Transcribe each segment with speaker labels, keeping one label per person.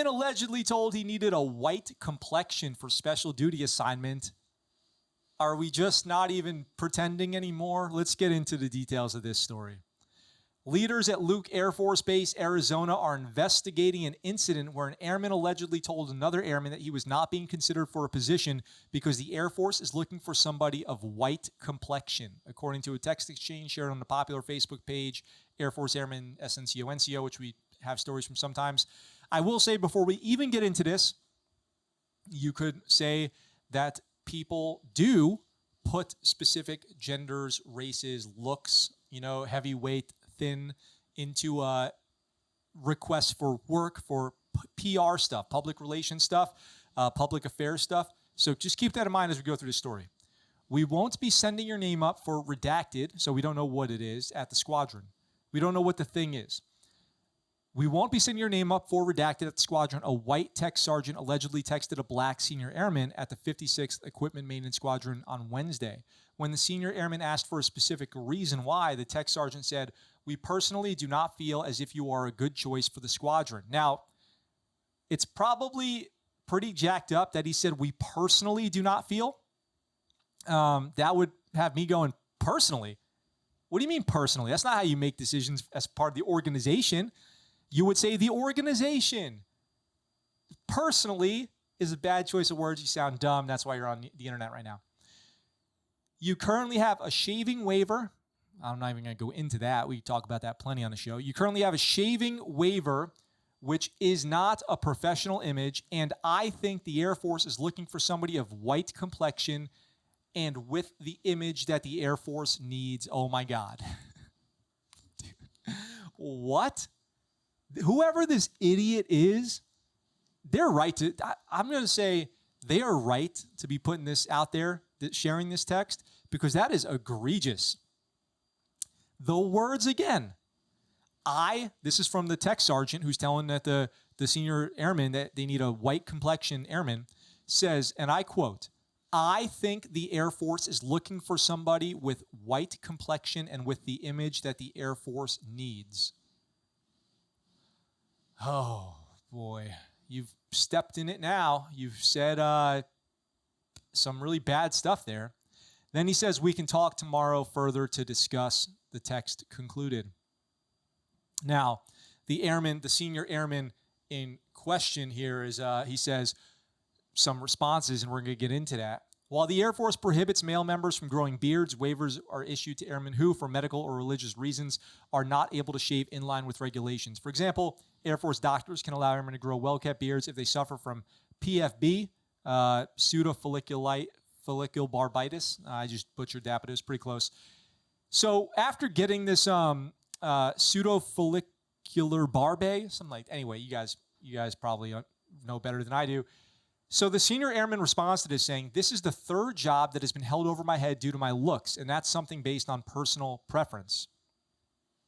Speaker 1: Allegedly told he needed a white complexion for special duty assignment. Are we just not even pretending anymore? Let's get into the details of this story. Leaders at Luke Air Force Base, Arizona, are investigating an incident where an airman allegedly told another airman that he was not being considered for a position because the Air Force is looking for somebody of white complexion, according to a text exchange shared on the popular Facebook page, Air Force Airmen SNCO, which we have stories from sometimes. I will say before we even get into this, you could say that people do put specific genders, races, looks, heavyweight, thin, into requests for work, for PR stuff, public relations stuff, public affairs stuff. So just keep that in mind as we go through this story. We won't be sending your name up for redacted, so we don't know what it is, at the squadron. We don't know what the thing is. We won't be sending your name up for redacted at the squadron. A white tech sergeant allegedly texted a black senior airman at the 56th Equipment Maintenance Squadron on Wednesday. When the senior airman asked for a specific reason why, the tech sergeant said, "We personally do not feel as if you are a good choice for the squadron." Now, it's probably pretty jacked up that he said, "We personally do not feel." That would have me going, personally? What do you mean personally? That's not how you make decisions as part of the organization. You would say the organization. Personally is a bad choice of words. You sound dumb. That's why you're on the internet right now. You currently have a shaving waiver. I'm not even going to go into that. We talk about that plenty on the show. You currently have a shaving waiver, which is not a professional image. And I think the Air Force is looking for somebody of white complexion and with the image that the Air Force needs. Oh, my God. What? Whoever this idiot is, they're right to, I'm going to say they are right to be putting this out there, sharing this text, because that is egregious. The words again. This is from the tech sergeant who's telling that the senior airman that they need a white complexion airman, says, and I quote, "I think the Air Force is looking for somebody with white complexion and with the image that the Air Force needs." Oh, boy. You've stepped in it now. You've said some really bad stuff there. Then he says, "We can talk tomorrow further to discuss," the text concluded. Now, the senior airman in question here is, he says some responses, and we're going to get into that. While the Air Force prohibits male members from growing beards, waivers are issued to airmen who, for medical or religious reasons, are not able to shave in line with regulations. For example, Air Force doctors can allow airmen to grow well-kept beards if they suffer from PFB, pseudofollicular-barbitis. I just butchered that, but it was pretty close. So after getting this pseudofollicular barbe, something like, anyway, you guys probably know better than I do. So the senior airman responds to this saying, "This is the third job that has been held over my head due to my looks, and that's something based on personal preference.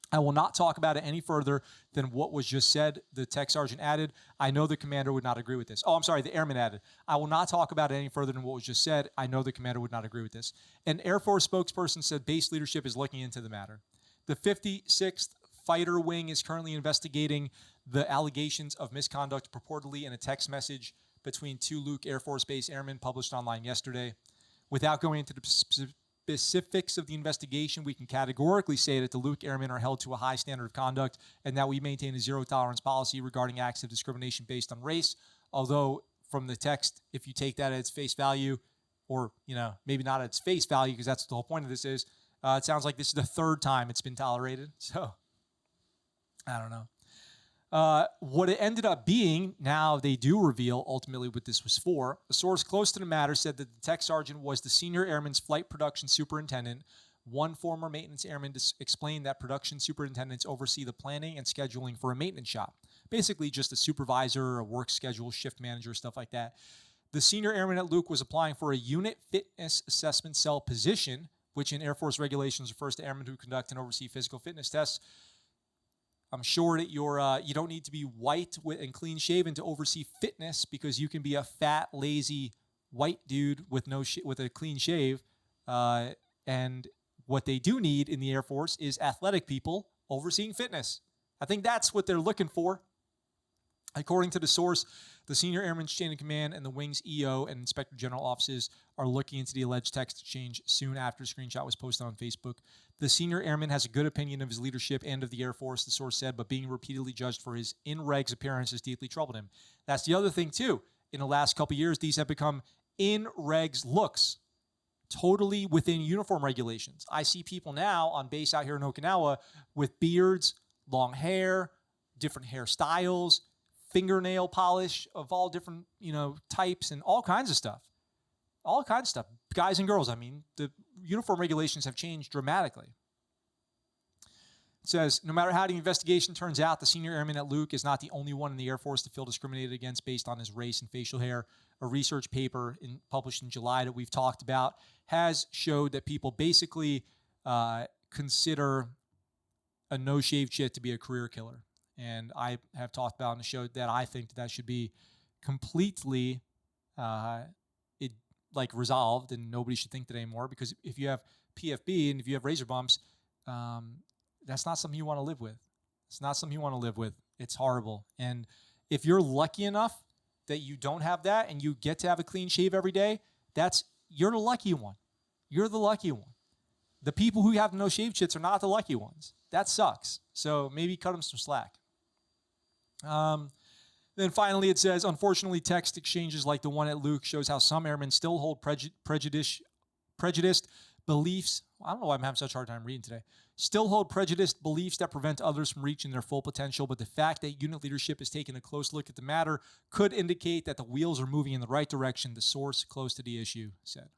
Speaker 1: I will not talk about it any further than what was just said," the tech sergeant added. "I know the commander would not agree with this." Oh, I'm sorry, the airman added, "I will not talk about it any further than what was just said. I know the commander would not agree with this." An Air Force spokesperson said base leadership is looking into the matter. The 56th Fighter Wing is currently investigating the allegations of misconduct purportedly in a text message between two Luke Air Force Base airmen published online yesterday. Without going into the specifics of the investigation, we can categorically say that the Luke airmen are held to a high standard of conduct and that we maintain a zero-tolerance policy regarding acts of discrimination based on race. Although, from the text, if you take that at its face value, or maybe not at its face value, because that's what the whole point of this is, it sounds like this is the third time it's been tolerated. So, I don't know. What it ended up being, now they do reveal ultimately what this was for. A source close to the matter said that the tech sergeant was the senior airman's flight production superintendent. One former maintenance airman explained that production superintendents oversee the planning and scheduling for a maintenance shop. Basically just a supervisor, a work schedule, shift manager, stuff like that. The senior airman at Luke was applying for a unit fitness assessment cell position, which in Air Force regulations refers to airmen who conduct and oversee physical fitness tests. I'm sure that you don't need to be white and clean shaven to oversee fitness, because you can be a fat, lazy white dude with with a clean shave. And what they do need in the Air Force is athletic people overseeing fitness. I think that's what they're looking for. According to the source, the senior airman's chain of command and the wing's EO and inspector general offices are looking into the alleged text exchange soon after the screenshot was posted on Facebook. The senior airman has a good opinion of his leadership and of the Air Force, the source said, but being repeatedly judged for his in-regs appearance has deeply troubled him. That's the other thing, too. In the last couple of years, these have become in-regs looks, totally within uniform regulations. I see people now on base out here in Okinawa with beards, long hair, different hairstyles, fingernail polish of all different, types and all kinds of stuff. All kinds of stuff. Guys and girls, the uniform regulations have changed dramatically. It says, no matter how the investigation turns out, the senior airman at Luke is not the only one in the Air Force to feel discriminated against based on his race and facial hair. A research paper published in July that we've talked about has showed that people basically consider a no-shave chit to be a career killer. And I have talked about on the show that I think that should be completely resolved, and nobody should think that anymore, because if you have PFB and if you have razor bumps, that's not something you want to live with. It's not something you want to live with. It's horrible. And if you're lucky enough that you don't have that and you get to have a clean shave every day, you're the lucky one. You're the lucky one. The people who have no shave chits are not the lucky ones. That sucks. So maybe cut them some slack. Then finally it says, unfortunately, text exchanges like the one at Luke shows how some airmen still hold prejudiced beliefs. I don't know why I'm having such a hard time reading today. Still hold prejudiced beliefs that prevent others from reaching their full potential, but the fact that unit leadership is taking a close look at the matter could indicate that the wheels are moving in the right direction, the source close to the issue said.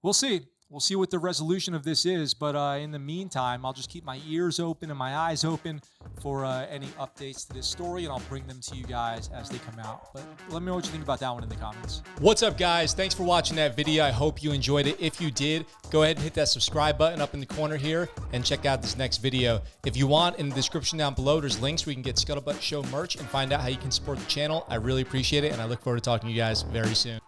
Speaker 1: We'll see. We'll see what the resolution of this is, but in the meantime, I'll just keep my ears open and my eyes open for any updates to this story, and I'll bring them to you guys as they come out. But let me know what you think about that one in the comments. What's up, guys? Thanks for watching that video. I hope you enjoyed it. If you did, go ahead and hit that subscribe button up in the corner here and check out this next video. If you want, in the description down below, there's links where you can get Scuttlebutt Show merch and find out how you can support the channel. I really appreciate it, and I look forward to talking to you guys very soon.